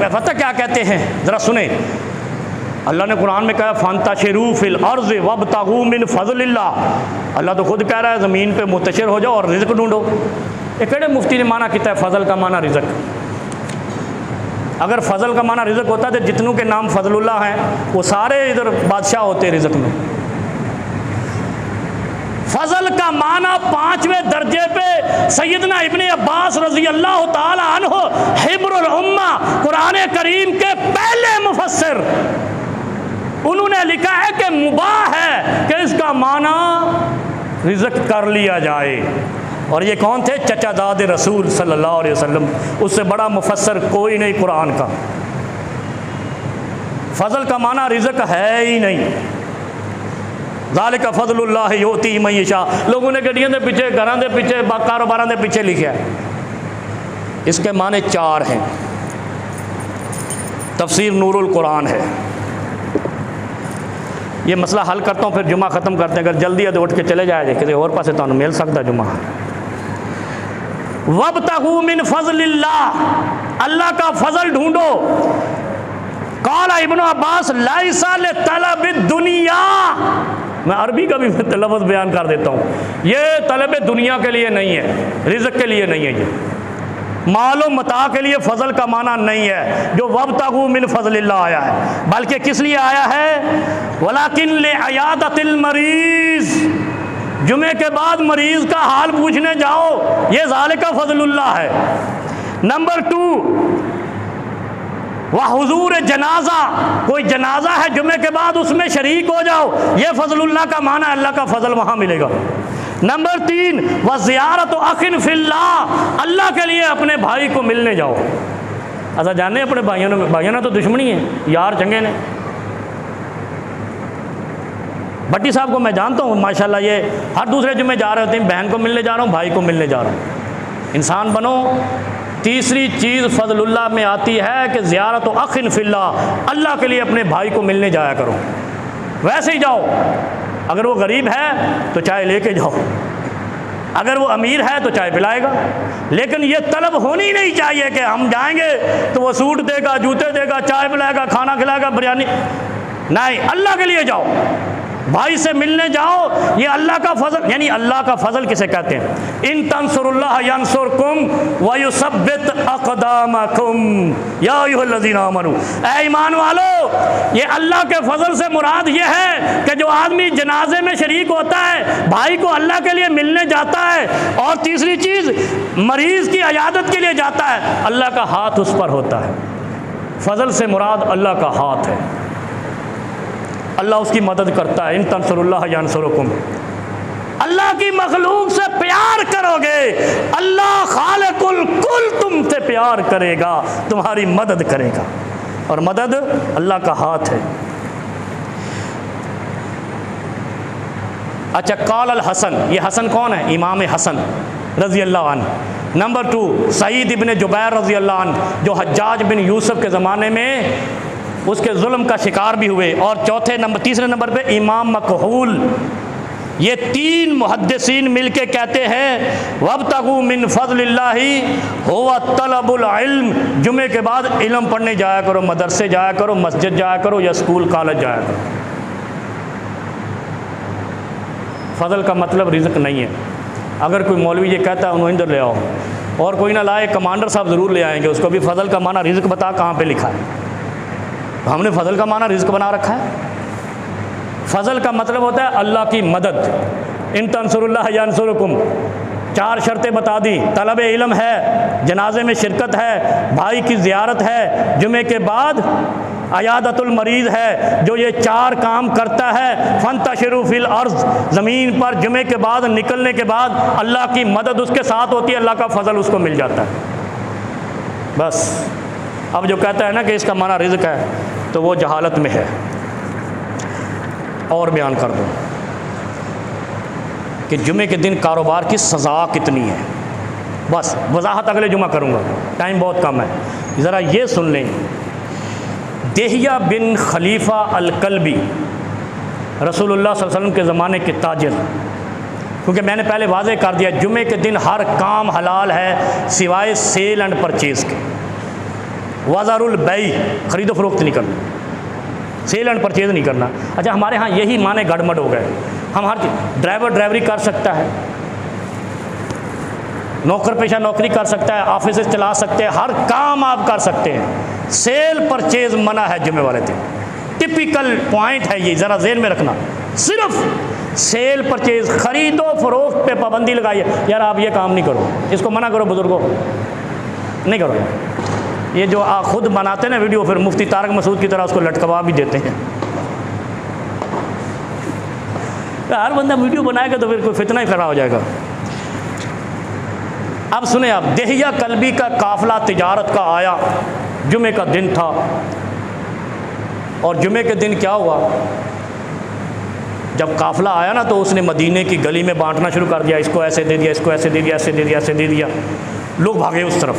पता क्या कहते हैं, ज़रा सुने। अल्लाह ने कुरान में कहा फंतशिरू फिल अर्ज़ वब्तगू मिन फ़ज़लिल्लाह। अल्लाह तो खुद कह रहा है ज़मीन पे मुंतशिर हो जाओ और रिज़्क़ ढूंढो। ये केड़े मुफ्ती ने माना किया है फ़ज़ल का माना रिज़्क़? अगर फ़ज़ल का माना रिज़्क़ होता तो जितनों के नाम फ़ज़लुल्लाह हैं वो सारे इधर बादशाह होते रिज़्क़ में। फ़ज़ल का माना 5वें दर्जे पे सैयदना इब्ने अब्बास रज़ी अल्लाह ताला अन्हु हिब्रुल उम्मा कुरान करीम के पहले मुफस्सिर, उन्होंने लिखा है कि मुबाह है कि इसका माना रिज़्क़ कर लिया जाए। और ये कौन थे? चचादाद रसूल सल्लल्लाहु अलैहि वसल्लम। उससे बड़ा मुफस्सिर कोई नहीं कुरान का। फ़ज़ल का माना रिज़्क़ है ही नहीं। ज़ालिका फ़ज़लुल्लाह युती मन यशा। लोगों ने गड्डियों के पीछे, घरों के पीछे, कारोबारों के पीछे लिखा है। इसके माने 4 हैं। तफसीर नूरुल कुरान है। ये मसला हल करता हूँ, फिर जुमा ख़त्म करते हैं। अगर जल्दी है तो उठ के चले जाए किसी और पासे तो मिल सकता जुमा। वब्तगू मिन फ़ज़लिल्लाह, अल्लाह का फ़ज़ल ढूंढो। क़ाला इब्न अब्बास लाइसा ले तलब दुनिया। मैं अरबी का भी लफ्ज़ बयान कर देता हूँ। ये तलब दुनिया के लिए नहीं है, रिज़्क़ के लिए नहीं है। ये मालो मता के लिए फ़ज़ल का माना नहीं है जो वब्तगू मिन फ़ज़लिल्लाह आया है, बल्कि किस लिए आया है? वलाकिन ले अयादतिल मरीज़, जुमे के बाद मरीज़ का हाल पूछने जाओ, ये ज़ालिका फ़ज़लुल्लाह है। नंबर 2 वह हुजूर जनाजा, कोई जनाजा है जुमे के बाद उसमें शरीक हो जाओ, ये फ़ज़लुल्लाह का माना, अल्लाह का फ़ज़ल वहाँ मिलेगा। नंबर 3 वह ज़ियारत अखिन फिल्लाह, अल्लाह के लिए अपने भाई को मिलने जाओ। अच्छा जाने अपने भाइयों ने तो दुश्मनी है, यार चंगे ने। भट्टी साहब को मैं जानता हूँ माशाल्लाह, ये हर दूसरे जुमे जा रहे होते हैं, बहन को मिलने जा रहा हूँ, भाई को मिलने जा रहा हूँ। इंसान बनो। तीसरी चीज़ फ़ज़लुल्लाह में आती है कि ज़ियारत अखिन फिल्लाह, अल्लाह के लिए अपने भाई को मिलने जाया करो। वैसे ही जाओ, अगर वो गरीब है तो चाय लेके जाओ, अगर वो अमीर है तो चाय पिलाएगा। लेकिन ये तलब होनी नहीं चाहिए कि हम जाएंगे तो वो सूट देगा, जूते देगा, चाय पिलाएगा, खाना खिलाएगा, बिरयानी। नहीं, अल्लाह के लिए जाओ, भाई से मिलने जाओ। ये अल्लाह का फ़ज़ल, यानी अल्लाह का फ़ज़ल किसे कहते हैं? इन तंसुरुल्लाह यंसुरकुम व युसब्बित अक़दामकुम या अय्युहल्लज़ीना आमनू। ऐ ईमान वालो, ये अल्लाह के फ़ज़ल से मुराद ये है कि जो आदमी जनाजे में शरीक होता है, भाई को अल्लाह के लिए मिलने जाता है, और तीसरी चीज़ मरीज़ की इयादत के लिए जाता है, अल्लाह का हाथ उस पर होता है। फ़ज़ल से मुराद अल्लाह का हाथ है, अल्लाह उसकी मदद करता है। इन तंसुरुल्लाह यंसुरकुम, अल्लाह की मखलूक से प्यार करोगे, अल्लाह खालिकुल कुल तुमसे प्यार करेगा, तुम्हारी मदद करेगा, और मदद अल्लाह का हाथ है। अच्छा, काल अल हसन, ये हसन कौन है? इमाम हसन रज़ी अल्लाह अन्हु। नंबर 2 सईद इब्न जुबैर रज़ी अल्लाह अन्हु, जो हज्जाज बिन यूसुफ के ज़माने में उसके जुल्म का शिकार भी हुए। और तीसरे नंबर पे इमाम मकहूल। ये 3 मुहद्दिसीन मिलके कहते हैं वब्तगू मिन फ़ज़लिल्लाहि हुवा तलबुल इल्म, जुमे के बाद इल्म पढ़ने जाया करो, मदरसे जाया करो, मस्जिद जाया करो, या स्कूल कॉलेज जाया करो। फ़ज़ल का मतलब रिज़्क़ नहीं है। अगर कोई मौलवी ये कहता है उन्हें इधर ले आओ, और कोई ना लाए, कमांडर साहब ज़रूर ले आएंगे, उसको भी फ़ज़ल का माना रिज़्क़ बता, कहाँ पे लिखा है? हमने फ़ज़ल का माना रिज़्क़ बना रखा है। फ़ज़ल का मतलब होता है अल्लाह की मदद। इन तंसुरुल्लाह यंसुरकुम, 4 शर्तें बता दी। तलब इल्म है, जनाजे में शिरकत है, भाई की ज़ियारत है, जुमे के बाद अयादतुल मरीज़ है। जो ये 4 काम करता है, फंतशिरू फिल अर्ज़, ज़मीन पर जुमे के बाद निकलने के बाद अल्लाह की मदद उसके साथ होती है, अल्लाह का फ़ज़ल उसको मिल जाता है। बस अब जो कहता है ना कि इसका माना रिज़्क़ है, तो वो जहालत में है। और बयान कर दूँ कि जुमे के दिन कारोबार की सज़ा कितनी है। बस वजाहत अगले जुमा करूँगा, टाइम बहुत कम है। ज़रा ये सुन लें, देहिया बिन खलीफा अल-कल्बी रसूलुल्लाह सल्लल्लाहु अलैहि वसल्लम के ज़माने के ताजिर, क्योंकि मैंने पहले वाज़े कर दिया जुमे के दिन हर काम हलाल है सिवाय सेल एंड परचेज़ के। वज़ारुल बई, ख़रीदो फरोख्त नहीं करना, सेल एंड परचेज़ नहीं करना। अच्छा, हमारे यहाँ यही माने गड़बड़ हो गए। हम हर ड्राइवर ड्राइवरी कर सकता है, नौकर पेशा नौकरी कर सकता है, ऑफिस चला सकते हैं, हर काम आप कर सकते हैं, सेल परचेज़ मना है जुम्मे वाले दिन। टिपिकल पॉइंट है ये, ज़रा ज़हन में रखना। सिर्फ सेल परचेज़, ख़रीदो फरोख्त पे पाबंदी लगाई है। यार आप ये काम नहीं करो, इसको मना करो बुज़ुर्गों, नहीं करो यार। ये जो खुद बनाते ना वीडियो, फिर मुफ्ती तारक मसूद की तरह उसको लटकवा भी देते हैं। हर बंदा वीडियो बनाएगा तो फिर कोई फितना ही खड़ा हो जाएगा। अब सुने आप, देहिया कल्बी का काफ़िला तिजारत का आया, जुमे का दिन था, और जुमे के दिन क्या हुआ, जब काफ़िला आया ना तो उसने मदीने की गली में बांटना शुरू कर दिया, इसको ऐसे दे दिया, इसको ऐसे दे दिया, ऐसे दे दिया, ऐसे दे दिया। लोग भागे उस तरफ।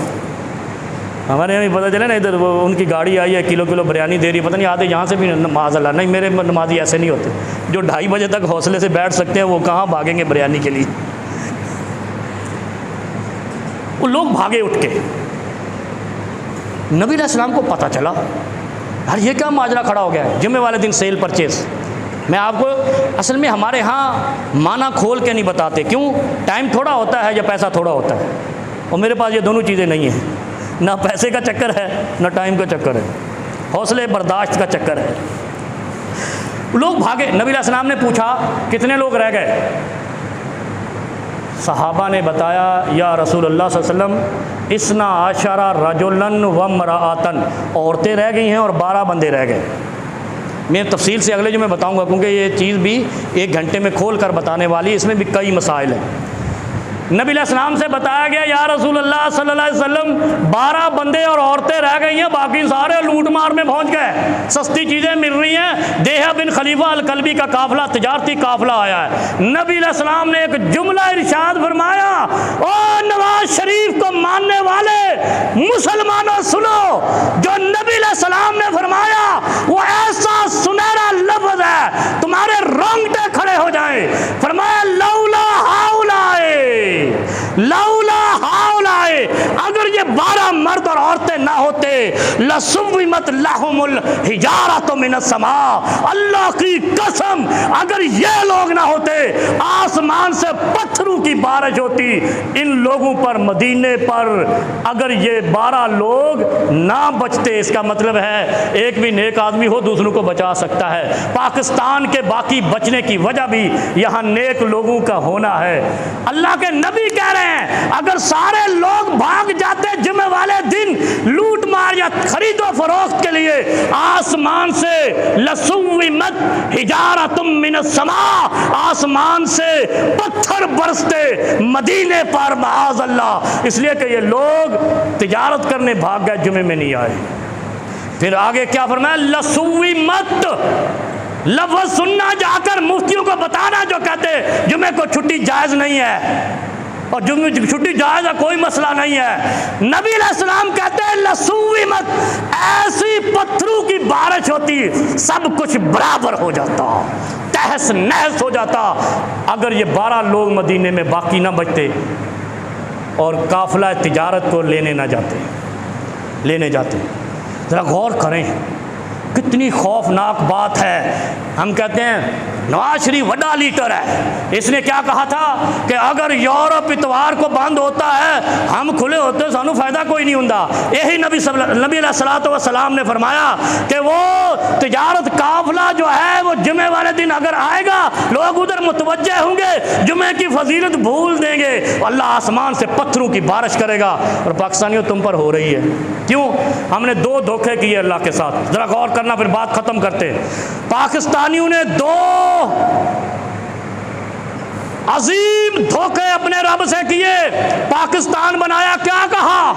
हमारे यहाँ भी पता चले ना, इधर वो उनकी गाड़ी आई है, किलो किलो बिरयानी दे रही है, पता नहीं आधे यहाँ से भी माज़अल्लाह। नहीं, मेरे नमाजी ऐसे नहीं होते, जो 2:30 बजे तक हौसले से बैठ सकते हैं वो कहाँ भागेंगे बिरयानी के लिए। वो लोग भागे उठ के। नबी अलैहिस्सलाम को पता चला, यार ये क्या माजरा खड़ा हो गया है, जुम्मे वाले दिन सेल परचेज़। मैं आपको असल में हमारे यहाँ माना खोल के नहीं बताते, क्यों? टाइम थोड़ा होता है या पैसा थोड़ा होता है, और मेरे पास ये दोनों चीज़ें नहीं हैं, ना पैसे का चक्कर है ना टाइम का चक्कर है, हौसले बर्दाश्त का चक्कर है। लोग भागे। नबी अलैहिस्सलाम ने पूछा कितने लोग रह गए? सहाबा ने बताया, या रसूलुल्लाह सल्लल्लाहु अलैहि वसल्लम, इसना आशरा रजुलन व मरातन, औरतें रह गई हैं और 12 बंदे रह गए। मैं तफसील से अगले जो मैं बताऊंगा, क्योंकि ये चीज़ भी 1 घंटे में खोल कर बताने वाली, इसमें भी कई मसाइल हैं। नबी अलैहिस्सलाम से बताया गया, या रसूलुल्लाह सल्लल्लाहु अलैहि वसल्लम, 12 बंदे और औरतें रह गई हैं, बाकी सारे लूट मार में पहुंच गए, सस्ती चीज़ें मिल रही हैं। देहा बिन खलीफा अल कल्बी का काफ़िला, तिजारती काफ़िला आया है। नबी अलैहिस्सलाम ने एक जुमला इरशाद फरमाया, ओ नवाज शरीफ को मानने वाले मुसलमानों सुनो, जो नबी अलैहिस्सलाम ने फरमाया वो ऐसा सुनहरा लफ्ज़ है, तुम्हारे रोंगटे खड़े हो जाए। फरमाया, लौला हाउलाए, लौला हाउलाए, अगर ये 12 मर्द और औरतें ना होते, लसुव्विमत लहुमुल हिजारतु मिनस समा, अल्लाह की कसम अगर ये लोग ना होते, आसमान से पत्थरों की बारिश होती इन लोगों पर, मदीने पर। अगर ये 12 लोग ना बचते, इसका मतलब है एक भी नेक आदमी हो दूसरों को बचा सकता है। पाकिस्तान के बाकी बचने की वजह भी यहाँ नेक लोगों का होना है। अल्लाह के नबी कह रहे हैं, अगर सारे लोग भाग जाते जुम्मे वाले दिन लूट मार या खरीदो फरोख्त के लिए, आसमान से लसुव्विमत हिजारतुम मिनस समा, आसमान से पत्थर बरसते मदीने पर, माअज़ अल्लाह। इसलिए कि ये लोग तिजारत करने भाग गए, जुम्मे में नहीं आए। फिर आगे क्या फरमाया, लसुव्विमत, लफ्ज़ सुनना, जाकर मुफ्तियों को बताना जो कहते जुम्मे को छुट्टी जायज़ नहीं है, और जुम्मे छुट्टी जायज़ है, कोई मसला नहीं है। नबी अलैहिस्सलाम कहते हैं, लसुव्विमत, ऐसी पत्थरों की बारिश होती, सब कुछ बराबर हो जाता, तहस नहस हो जाता, अगर ये 12 लोग मदीने में बाकी ना बचते और काफ़िला तिजारत को लेने जाते। ज़रा गौर करें, कितनी खौफनाक बात है। हम कहते हैं नवाज शरीफ बड़ा लीडर है, इसने क्या कहा था कि अगर यूरोप इतवार को बंद होता है, हम खुले होते, सानू फायदा कोई नहीं होता। यही नबी अलैहिस्सलातु वस्सलाम ने फरमाया कि वो तिजारत काफिला जो है वो जुमे वाले दिन अगर आएगा, लोग उधर मुतवज्जे होंगे, जुमे की फजीलत भूल देंगे, अल्लाह आसमान से पत्थरों की बारिश करेगा। और पाकिस्तानियों तुम पर हो रही है। क्यों? हमने 2 धोखे किए अल्लाह के साथ। ज़रा गौर करना, फिर बात ख़त्म करते। पाकिस्तानियों ने 2 अजीम धोखे अपने रब से किए। पाकिस्तान बनाया, क्या कहा?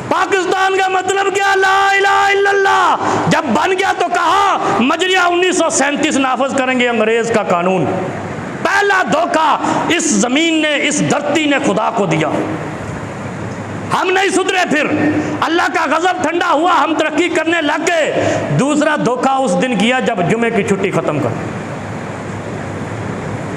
पाकिस्तान का मतलब क्या? ला इलाहा इल्लल्लाह। जब बन गया तो कहा मजरिया 1937 नाफज करेंगे अंग्रेज का कानून। पहला धोखा इस जमीन ने, इस धरती ने खुदा को दिया। हम नहीं सुधरे, फिर अल्लाह का गजब ठंडा हुआ, हम तरक्की करने लग गए। दूसरा धोखा उस दिन किया जब जुमे की छुट्टी खत्म कर,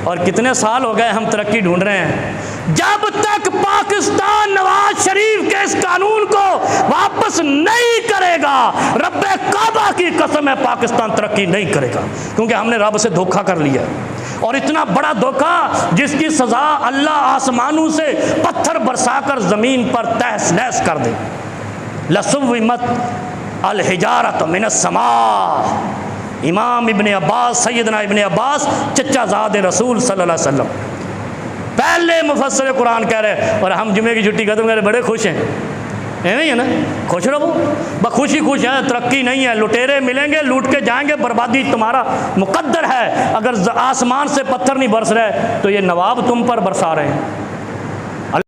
और कितने साल हो गए हम तरक्की ढूंढ रहे हैं। जब तक पाकिस्तान नवाज शरीफ के इस कानून को वापस नहीं करेगा, रब्बे काबा की कसम है, पाकिस्तान तरक्की नहीं करेगा। क्योंकि हमने रब से धोखा कर लिया, और इतना बड़ा धोखा जिसकी सजा अल्लाह आसमानों से पत्थर बरसाकर ज़मीन पर तहस नहस कर दे। लसुव्विमत अल हिजारत मिनस समा। इमाम इब्ने अब्बास, सैयदना इब्ने अब्बास चचाज़ादे रसूल सल्लल्लाहु अलैहि वसल्लम पहले मुफस्सिर कुरान कह रहे, और हम जुमे की छुट्टी खत्म कर रहे, बड़े खुश हैं। नहीं है ना, खुश रहो, बस खुशी खुश है, तरक्की नहीं है, लुटेरे मिलेंगे, लूट के जाएंगे, बर्बादी तुम्हारा मुकद्दर है। अगर आसमान से पत्थर नहीं बरस रहे तो ये नवाब तुम पर बरसा रहे हैं।